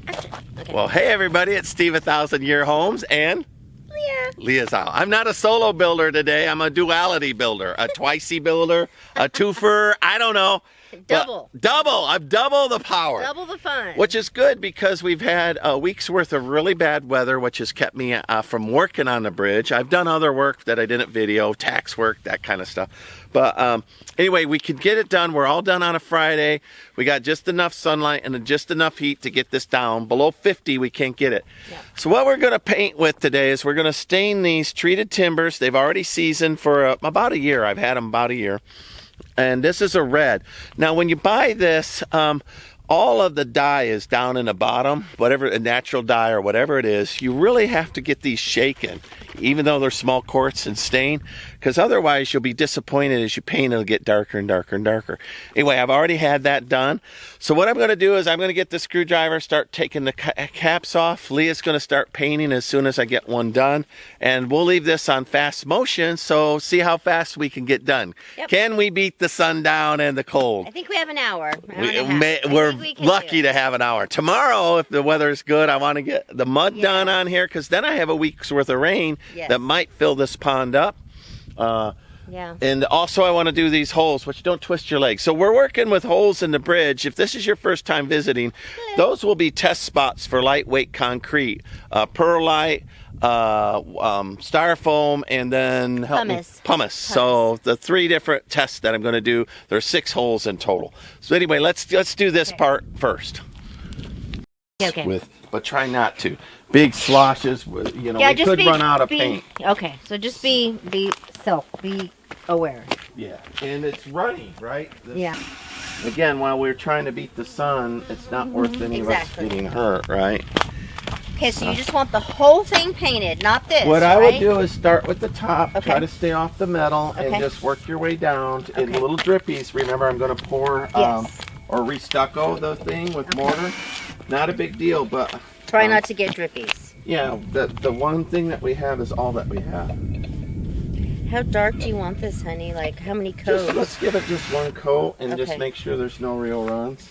Action. Okay. Well, hey everybody, it's Steve 1000 Year Homes and Leah's out. I'm not a solo builder today. I'm a duality builder, a twicey builder, a twofer. I don't know. Double. Double. I'm double the power. Double the fun. Which is good because we've had a week's worth of really bad weather, which has kept me from working on the bridge. I've done other work that I didn't video, tax work, that kind of stuff. But anyway, we could get it done. We're all done on a Friday. We got just enough sunlight and just enough heat to get this down. Below 50, we can't get it. Yeah. So what we're going to paint with today is we're going to stain these treated timbers. They've already seasoned for about a year. I've had them about a year. And this is a red. Now, when you buy this, all of the dye is down in the bottom, whatever, a natural dye or whatever it is. You really have to get these shaken, even though they're small quarts and stain, because otherwise you'll be disappointed as you paint, it'll get darker and darker and darker. Anyway, I've already had that done. So what I'm going to do is I'm going to get the screwdriver, start taking the caps off. Leah's going to start painting as soon as I get one done. And we'll leave this on fast motion, so see how fast we can get done. Yep. Can we beat the sundown and the cold? I think we have an hour. We're lucky to have an hour. Tomorrow, if the weather's good, I want to get the mud done on here, because then I have a week's worth of rain that might fill this pond up. And also I want to do these holes, which don't twist your legs. So we're working with holes in the bridge. If this is your first time visiting, those will be test spots for lightweight concrete, perlite, styrofoam, and then pumice. So the 3 different tests that I'm going to do. There's 6 holes in total. So anyway, let's do this part first. Okay. But try not to. Big sloshes, you know, we could run out of paint. Okay, so just be aware. Yeah, and it's runny, right? Yeah. Again, while we're trying to beat the sun, it's not worth any of us getting hurt, right? Okay, so you just want the whole thing painted, not this, What I would do is start with the top, try to stay off the metal, and Okay. just work your way down in little drippies. Remember, I'm going to pour or restucco the thing with mortar. Not a big deal, but try not to get drippies. Yeah, the one thing that we have is all that we have. How dark do you want this, honey? Like, how many coats? Let's give it just one coat and just make sure there's no real runs.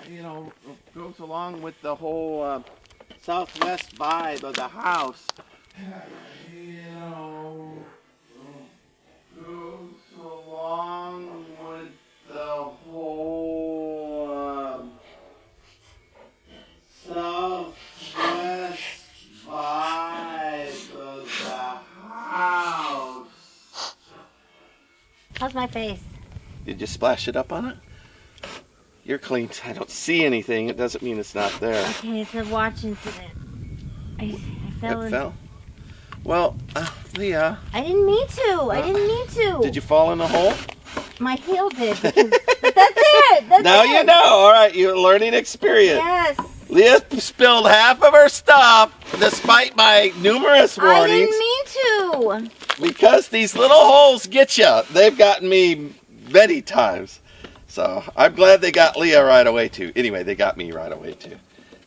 You know, goes along with the whole southwest vibe of the house. You know, goes along with the whole southwest vibe of the house. How's my face? Did you splash it up on it? You're clean. I don't see anything. It doesn't mean it's not there. Okay, it's a watch incident. I fell in. It fell? Well, Leah. I didn't mean to. I didn't mean to. Did you fall in the hole? My heel did. But that's it. That's now it. You know. All right, you're learning experience. Yes. Leah spilled half of her stuff, despite my numerous warnings. I didn't mean to. Because these little holes get you. They've gotten me many times. So I'm glad they got Leah right away too. Anyway, they got me right away too.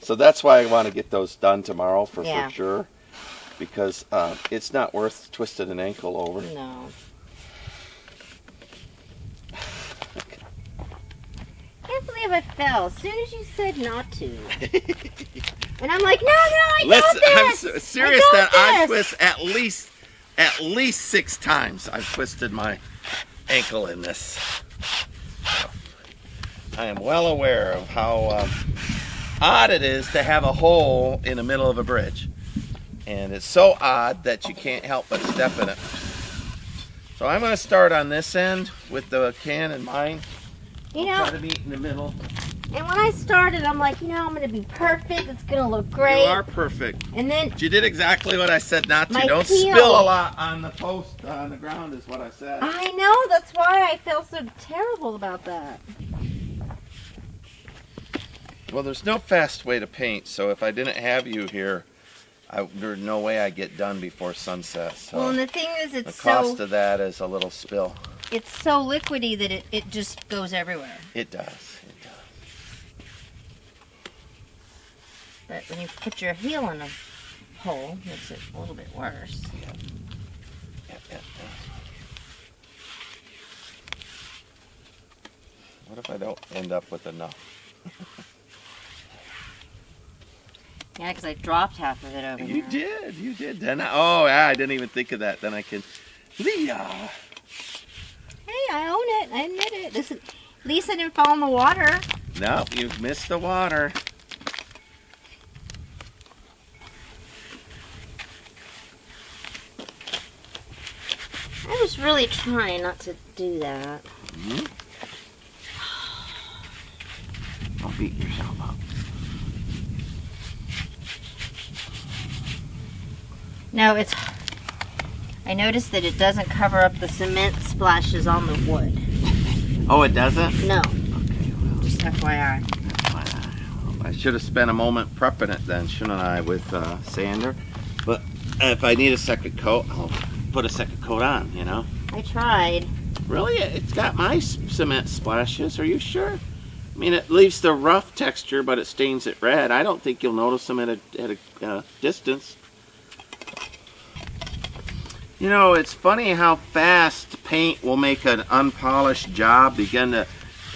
So that's why I want to get those done tomorrow for sure. Because it's not worth twisting an ankle over. No. I can't believe I fell as soon as you said not to. And I'm like, no, I got this. I'm serious that I twist at least 6 times. I've twisted my ankle in this. So, I am well aware of how odd it is to have a hole in the middle of a bridge. And it's so odd that you can't help but step in it. So I'm going to start on this end with the can in mind. You know, try to meet in the middle. And when I started, I'm like, you know, I'm going to be perfect. It's going to look great. You are perfect. And then you did exactly what I said not to. Don't heel. Spill a lot on the post, on the ground is what I said. I know. That's why I felt so terrible about that. Well, there's no fast way to paint, so if I didn't have you here, there's no way I get done before sunset. So well, and the thing is, it's the cost of that is a little spill. It's so liquidy that it just goes everywhere. It does. It does. But when you put your heel in a hole, it makes it a little bit worse. Yeah. What if I don't end up with enough? Yeah, because I dropped half of it over You there. you did. Then oh yeah, I didn't even think of that. Then I can, Leah. Hey, I own it. I admit it. This is, at least I didn't fall in the water. No, you've missed the water. I was really trying not to do that. Mm-hmm. Don't beat yourself up. No, it's... I noticed that it doesn't cover up the cement splashes on the wood. Oh, it doesn't? No. Okay, well, Just FYI. I should have spent a moment prepping it then, shouldn't I, with sander? But if I need a second coat, I'll put a second coat on, you know? I tried. Really? It's got my cement splashes. Are you sure? I mean, it leaves the rough texture, but it stains it red. I don't think you'll notice them at a distance. You know, it's funny how fast paint will make an unpolished job begin to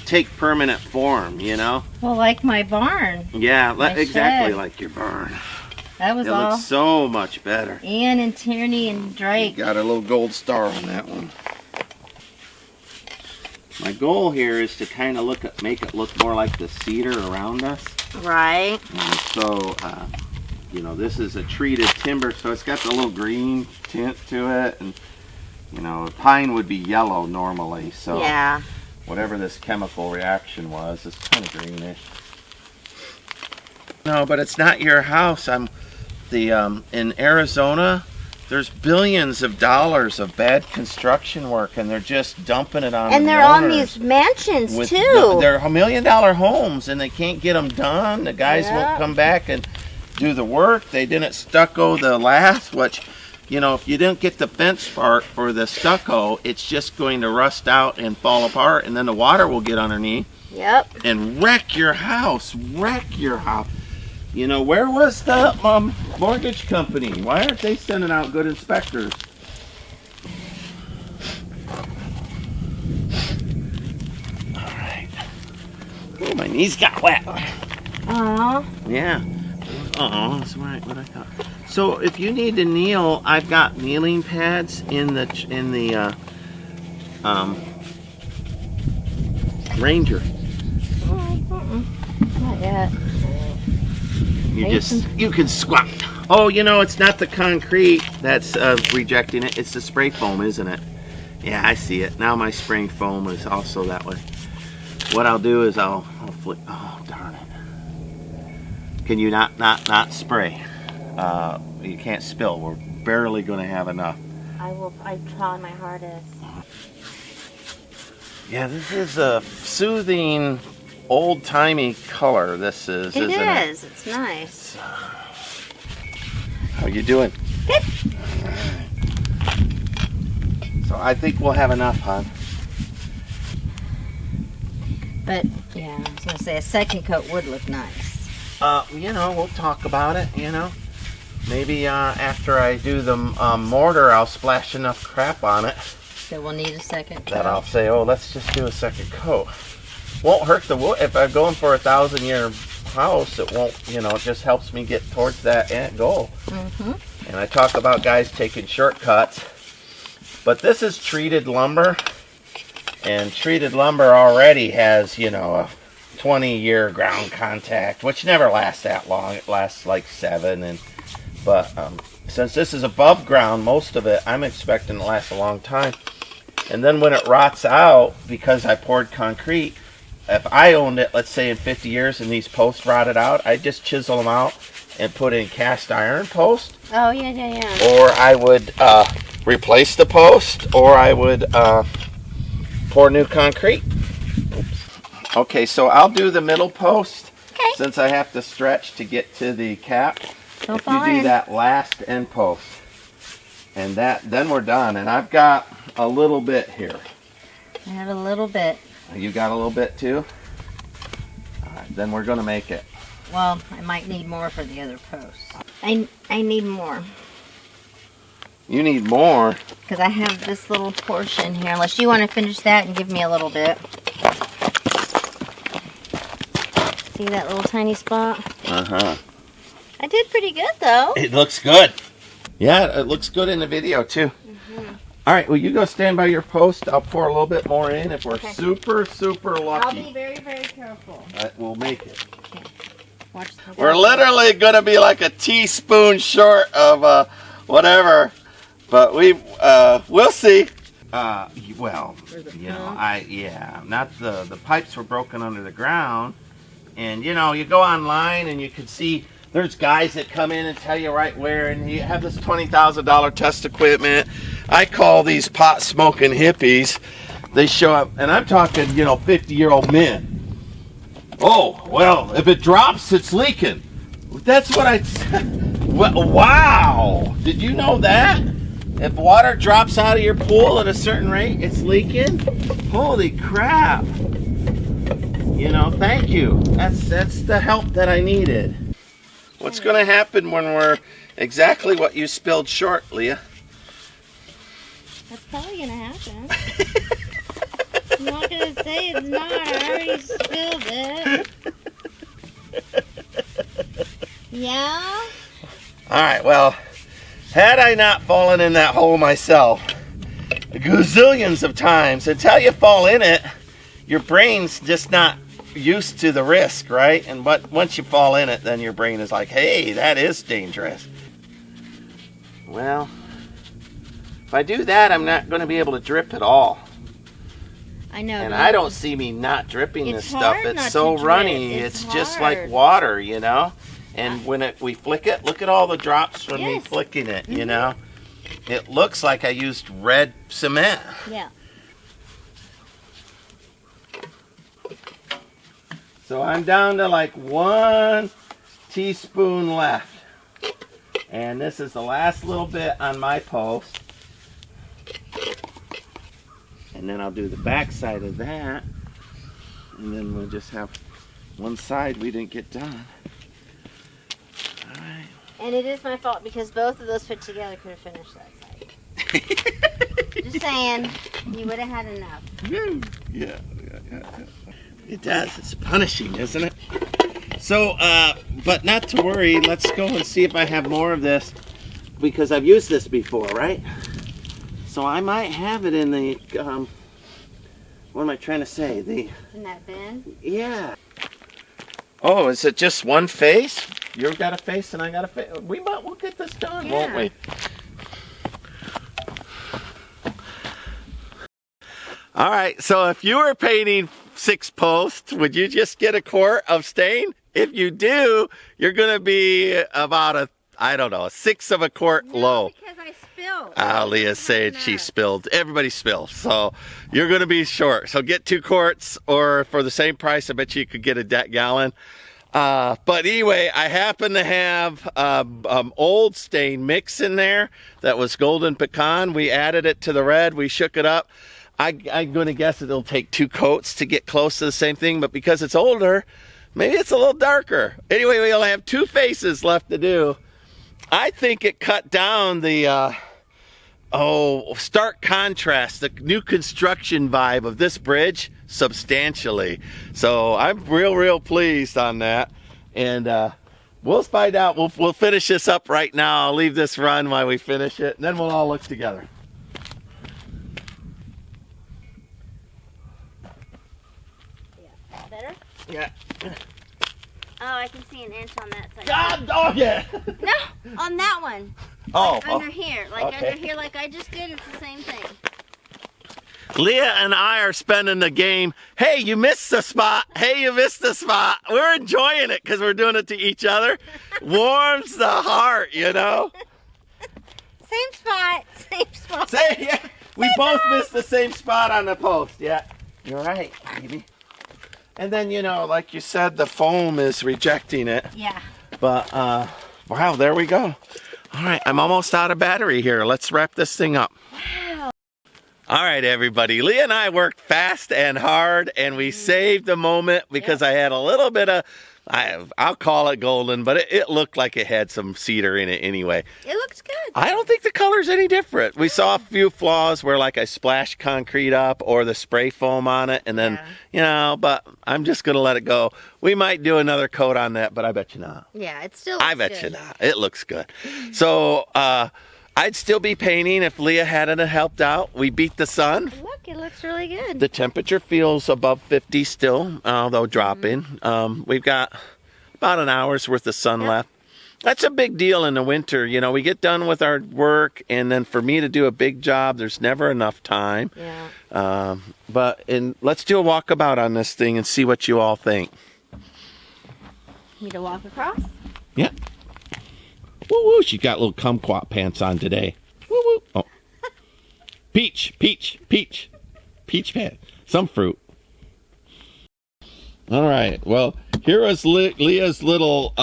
take permanent form, you know? Well, like my barn. Yeah, exactly shed. like your barn. That was It all. looks so much better. Ian and Tierney and Drake. Got a little gold star on that one. My goal here is to kind of make it look more like the cedar around us. Right. And so, you know, this is a treated timber, so it's got the little green tint to it, and you know, pine would be yellow normally. So Yeah. whatever this chemical reaction was, it's kind of greenish. No, but it's not your house. In Arizona, there's billions of dollars of bad construction work, and they're just dumping it on. And the they're on owners these mansions with too. they're $1 million homes, and they can't get them done. The guys Yeah. won't come back and do the work. They didn't stucco the last, which, you know, if you didn't get the fence part for the stucco, it's just going to rust out and fall apart, and then the water will get underneath Yep. and wreck your house. You know, where was the mortgage company? Why aren't they sending out good inspectors? All right. Oh, my knees got wet. Aw. Yeah. Uh-oh, that's right, what I thought. So if you need to kneel, I've got kneeling pads in the Ranger. Not yet. You can squat. Oh, you know, it's not the concrete that's rejecting it. It's the spray foam, isn't it? Yeah, I see it. Now my spray foam is also that way. What I'll do is I'll flip. Oh, darn it. Can you not spray? You can't spill. We're barely going to have enough. I try my hardest. Yeah, this is a soothing, old-timey color. This is, isn't it? It is. It's nice. How you doing? Good. So I think we'll have enough, hon. But yeah, I was gonna say a second coat would look nice. You know, we'll talk about it, you know. Maybe after I do the mortar, I'll splash enough crap on it So we'll need a second coat. that I'll say, oh, let's just do a second coat. Won't hurt the wood. If I'm going for a 1,000-year house, it won't, you know, it just helps me get towards that end goal. Mm-hmm. And I talk about guys taking shortcuts. But this is treated lumber. And treated lumber already has, you know, a 20-year ground contact, which never lasts that long. It lasts like 7. But since this is above ground, most of it, I'm expecting to last a long time. And then when it rots out, because I poured concrete, if I owned it, let's say in 50 years, and these posts rotted out, I'd just chisel them out and put in cast iron posts. Oh yeah. Or I would replace the post, or I would pour new concrete. Oops. Okay, so I'll do the middle post. Okay. Since I have to stretch to get to the cap. Don't If fall you do in. that last end post, and then we're done. And I've got a little bit here. I have a little bit. You got a little bit too? All right, then we're gonna make it. Well, I might need more for the other posts. I need more. You need more. Because I have this little portion here. Unless you want to finish that and give me a little bit. See that little tiny spot? Uh-huh. I did pretty good though. It looks good. Yeah, it looks good in the video too. All right, well, you go stand by your post. I'll pour a little bit more in if we're super, super lucky. I'll be very, very careful. We'll make it. Okay. Watch the We're literally going to be like a teaspoon short of whatever, but we'll see. Well, you know, not the pipes were broken under the ground, and you know, you go online and you can see there's guys that come in and tell you right where, and you have this $20,000 test equipment. I call these pot smoking hippies. They show up, and I'm talking, you know, 50-year-old men. Oh, well, if it drops, it's leaking. That's what I said. Wow! Did you know that? If water drops out of your pool at a certain rate, it's leaking? Holy crap. You know, thank you. That's the help that I needed. What's going to happen when we're exactly what you spilled short, Leah? That's probably going to happen. I'm not going to say it's not. I already spilled it. Yeah? Alright, well, had I not fallen in that hole myself gazillions of times, until you fall in it, your brain's just not used to the risk, right? And once you fall in it, then your brain is like, hey, that is dangerous. Well, if I do that, I'm not going to be able to drip at all. I know. And I don't see me not dripping this stuff. It's so runny. It's just hard. like water, you know? And when we flick it, look at all the drops from me flicking it, you know? It looks like I used red cement. Yeah. So I'm down to like 1 teaspoon left. And this is the last little bit on my post. And then I'll do the back side of that. And then we'll just have one side we didn't get done. All right. And it is my fault because both of those put together could have finished that side. Just saying, you would have had enough. Yeah. It does. It's punishing, isn't it? So, but not to worry. Let's go and see if I have more of this because I've used this before, right? So I might have it in the, what am I trying to say? In that bin? Yeah. Oh, is it just one face? You've got a face and I got a face. We'll get this done, won't we? All right, so if you were painting 6 posts, would you just get a quart of stain? If you do, you're going to be about a 1/6 of a quart low. Because I spilled. Leah's saying she spilled. Everybody spills. So you're going to be short. So get 2 quarts, or for the same price, I bet you could get a gallon. But anyway, I happen to have old stain mix in there that was Golden Pecan. We added it to the red. We shook it up. I'm going to guess it'll take 2 coats to get close to the same thing, but because it's older, maybe it's a little darker. Anyway, we only have 2 faces left to do. I think it cut down the stark contrast, the new construction vibe of this bridge substantially. So I'm real pleased on that. And we'll find out. We'll finish this up right now. I'll leave this run while we finish it, and then we'll all look together. Better? Yeah. Oh, I can see an inch on that side. God dog it! No, on that one. Oh. Like under here. Like okay. under here like I just did. It's the same thing. Leah and I are spending the game. Hey, you missed the spot. Hey, you missed the spot. We're enjoying it because we're doing it to each other. Warms the heart, you know? Same spot. Same spot. Yeah, we both missed the same spot on the post. Yeah, you're right, baby. And then, you know, like you said, the foam is rejecting it. Yeah. But, wow, there we go. All right, I'm almost out of battery here. Let's wrap this thing up. Wow. All right, everybody. Leah and I worked fast and hard, and we saved the moment because I had a little bit of, I'll call it golden, but it looked like it had some cedar in it anyway. It looks good. I don't think the color's any different. We saw a few flaws where like I splashed concrete up or the spray foam on it, and then, you know, but I'm just going to let it go. We might do another coat on that, but I bet you not. Yeah, it still looks I bet good. you not. It looks good. So, I'd still be painting if Leah hadn't helped out. We beat the sun. Look, it looks really good. The temperature feels above 50 still, although dropping. We've got about an hour's worth of sun left. That's a big deal in the winter. You know, we get done with our work, and then for me to do a big job, there's never enough time. Yeah. Let's do a walkabout on this thing and see what you all think. Me to walk across? Yeah. Woo woo, she got little kumquat pants on today. Woo woo. Oh. Peach pants. Some fruit. All right. Well, here is Leah's little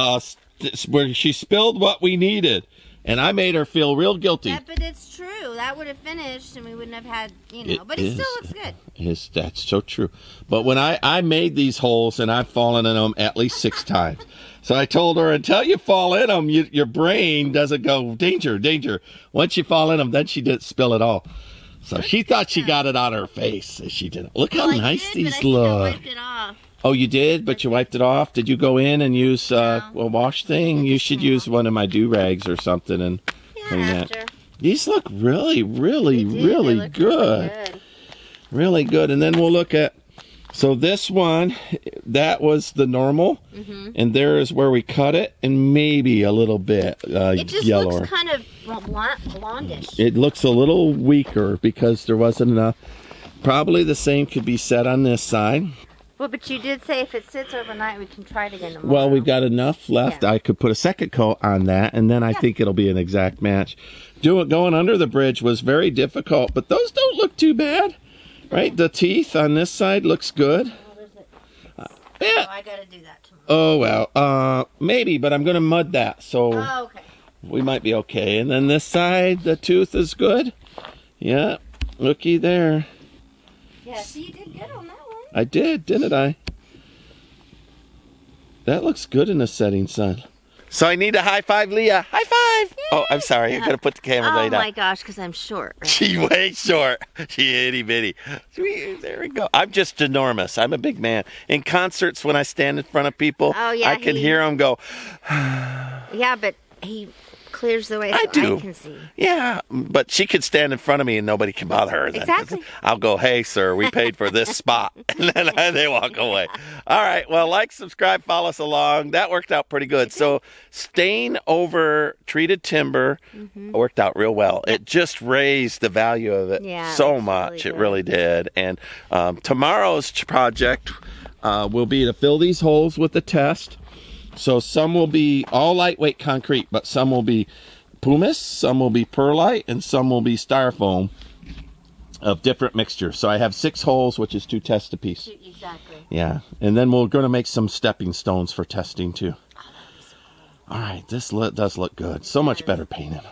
where she spilled what we needed, and I made her feel real guilty. Yeah, but it's true. That would have finished, and we wouldn't have had, you know. But it still looks good. That's so true. But when I made these holes, and I've fallen in them at least 6 times. So I told her, until you fall in them, your brain doesn't go, danger, danger. Once you fall in them, then she didn't spill it all. So she thought she got it on her face. And she didn't. Look how nice these look. I wiped it off. Oh, you did? But you wiped it off? Did you go in and use a wash thing? You should use one of my do-rags or something and clean that. These look really, really, really good. Really good. And then we'll look at, so this one, that was the normal, and there is where we cut it, and maybe a little bit it just yellower. Looks kind of blondish. It looks a little weaker because there wasn't enough. Probably the same could be said on this side. Well, but you did say if it sits overnight, we can try it again tomorrow. Well, we've got enough left. I could put a second coat on that, and then I think it'll be an exact match. Going under the bridge was very difficult, but those don't look too bad. Right, the teeth on this side looks good. Yeah. Yeah. I gotta do that tomorrow. Oh well, maybe, but I'm gonna mud that, so okay. We might be okay. And then this side, the tooth is good. Yeah, looky there. Yeah, so you did good on that one. I did, didn't I? That looks good in the setting sun. So I need a high five, Leah. High five! Yay! Oh, I'm sorry. I'm going to put the camera way down. Oh, my gosh, because I'm short. Right? She's way short. She itty bitty. There we go. I'm just enormous. I'm a big man. In concerts, when I stand in front of people, I can hear them go. Yeah, but he clears the way so I can see. Yeah, but she could stand in front of me and nobody can bother her. Then. Exactly. I'll go, hey, sir, we paid for this spot. And then they walk away. All right, well, like, subscribe, follow us along. That worked out pretty good. So stain over treated timber worked out real well. It just raised the value of it so much. Really it really did. And tomorrow's project will be to fill these holes with the test. So some will be all lightweight concrete, but some will be pumice, some will be perlite, and some will be styrofoam of different mixtures. So I have 6 holes, which is 2 tests apiece. Exactly. Yeah, and then we're going to make some stepping stones for testing too. All right, this does look good. So much better painted.